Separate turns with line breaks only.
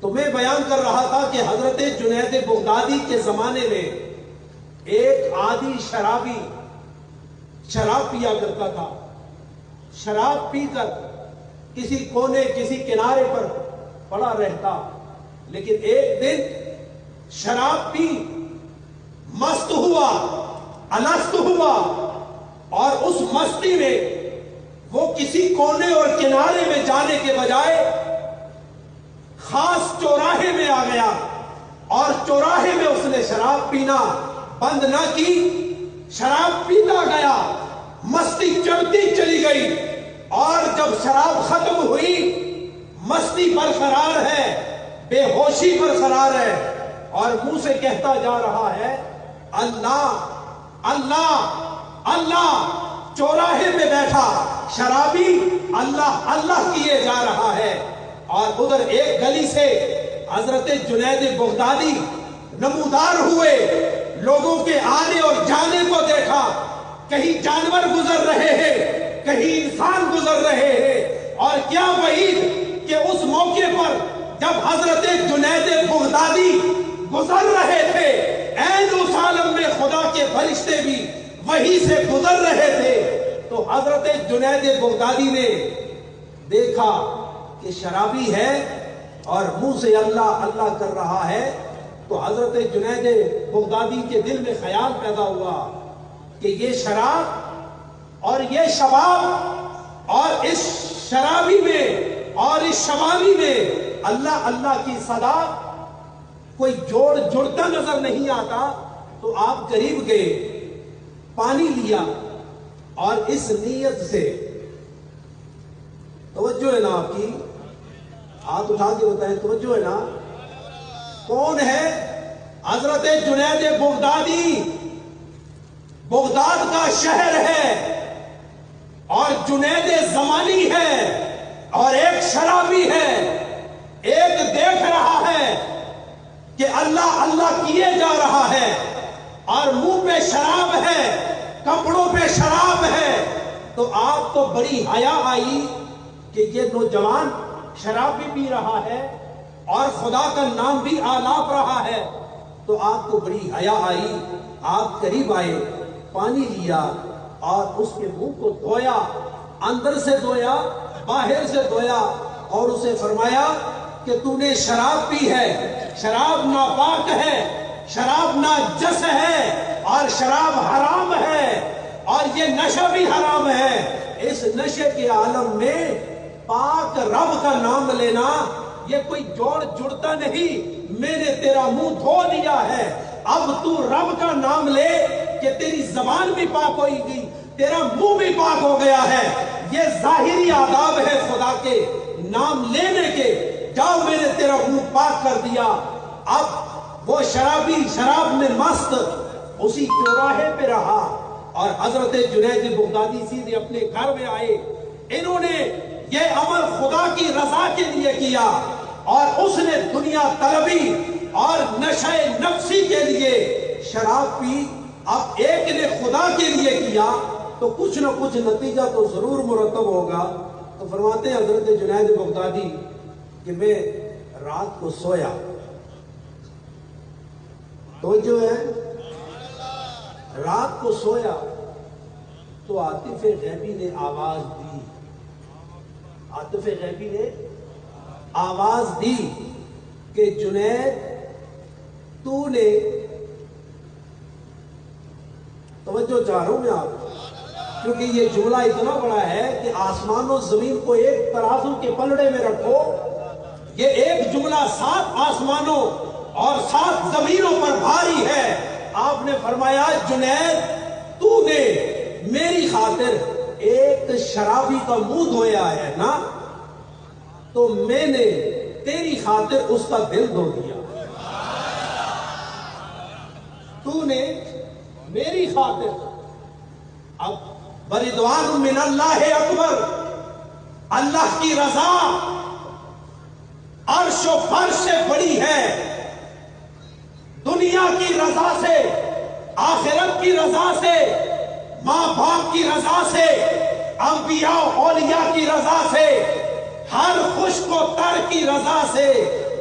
تو میں بیان کر رہا تھا کہ حضرت جنید بغدادی کے زمانے میں ایک عادی شرابی شراب پیا کرتا تھا. شراب پی کر کسی کونے کسی کنارے پر پڑا رہتا. لیکن ایک دن شراب پی مست ہوا, الست ہوا, اور اس مستی میں وہ کسی کونے اور کنارے میں جانے کے بجائے خاص چوراہے میں آ گیا, اور چوراہے میں اس نے شراب پینا بند نہ کی. شراب پیتا گیا, مستی چڑھتی چلی گئی, اور جب شراب ختم ہوئی مستی برقرار ہے, بے ہوشی برقرار ہے, اور منہ سے کہتا جا رہا ہے اللہ اللہ اللہ. چوراہے میں بیٹھا شرابی اللہ اللہ کیے جا رہا ہے, اور ادھر ایک گلی سے حضرت جنید بغدادی نمودار ہوئے. لوگوں کے آنے اور جانے کو دیکھا, کہیں جانور گزر رہے ہیں, کہیں انسان گزر رہے ہیں, اور کیا وعید کہ اس موقع پر جب حضرت جنید بغدادی گزر رہے تھے, عین اس عالم میں خدا کے فرشتے بھی وہیں سے گزر رہے تھے, تو حضرت جنید بغدادی نے دیکھا کہ شرابی ہے اور منہ سے اللہ اللہ کر رہا ہے. تو حضرت جنید بغدادی کے دل میں خیال پیدا ہوا کہ یہ شراب اور یہ شباب, اور اس شرابی میں اور اس شبابی میں اللہ اللہ کی صدا کوئی جڑتا نظر نہیں آتا. تو آپ قریب گئے, پانی لیا, اور اس نیت سے, توجہ ہے نا آپ کی, ہاتھ اٹھا کے بتائیں توجہ ہے نا, کون ہے؟ حضرت جنید بغدادی. بغداد کا شہر ہے, اور جنید زمانی ہے, اور ایک شرابی ہے. ایک دیکھ رہا ہے کہ اللہ اللہ کیے جا رہا ہے, اور منہ پہ شراب ہے, کپڑوں پہ شراب ہے. تو آپ کو بڑی حیا آئی کہ یہ نوجوان شراب بھی پی رہا ہے اور خدا کا نام بھی آلاپ رہا ہے. تو آپ کو بڑی حیا آئی, آپ قریب آئے, پانی لیا, اور اس کے منہ کو دھویا, اندر سے دھویا, باہر سے دھویا, اور اسے فرمایا کہ تو نے شراب پی ہے, شراب ناپاک ہے, شراب ناجس ہے, اور شراب حرام ہے, اور یہ نشہ بھی حرام ہے. اس نشے کے عالم میں پاک رب کا نام لینا یہ کوئی جوڑ جڑتا نہیں. میں نے تیرا منہ دھو دیا ہے, اب تو رب کا نام لے کہ تیری زبان بھی پاک ہوئی گئی, تیرا منہ بھی پاک ہو گیا ہے. یہ ظاہری آداب ہے خدا کے نام لینے کے. جاؤ میں نے تیرا منہ پاک کر دیا. اب وہ شرابی شراب میں مست اسی چوراہے پہ رہا, اور حضرت جنید بغدادی سیدھے اپنے گھر میں آئے. انہوں نے یہ عمل خدا کی رضا کے لیے کیا, اور اس نے دنیا طلبی اور نشہ نفسی کے لیے شراب پی. اب ایک نے خدا کے لیے کیا تو کچھ نہ کچھ نتیجہ تو ضرور مرتب ہوگا. تو فرماتے ہیں حضرت جنید بغدادی کہ میں رات کو سویا, تو جو ہے رات کو سویا تو عاطف غیبی نے آواز دی, عاطف غیبی نے آواز دی کہ جنید تو نے, توجہ چاہ رہا ہوں میں آپ, کیونکہ یہ جملہ اتنا بڑا ہے کہ آسمان و زمین کو ایک ترازو کے پلڑے میں رکھو. یہ ایک جملہ 7 آسمانوں اور 7 زمینوں پر بھاری ہے. آپ نے فرمایا جنید تو نے میری خاطر ایک شرابی کا منہ دھویا ہے نا, تو میں نے تیری خاطر اس کا دل دھو دیا. تو نے میری خاطر, اب برضوان من اللہ اکبر, اللہ کی رضا عرش و فرش سے بڑی ہے. دنیا کی رضا سے, آخرت کی رضا سے, ماں باپ کی رضا سے, انبیاء اولیاء کی رضا سے, ہر خشک و تر کی رضا سے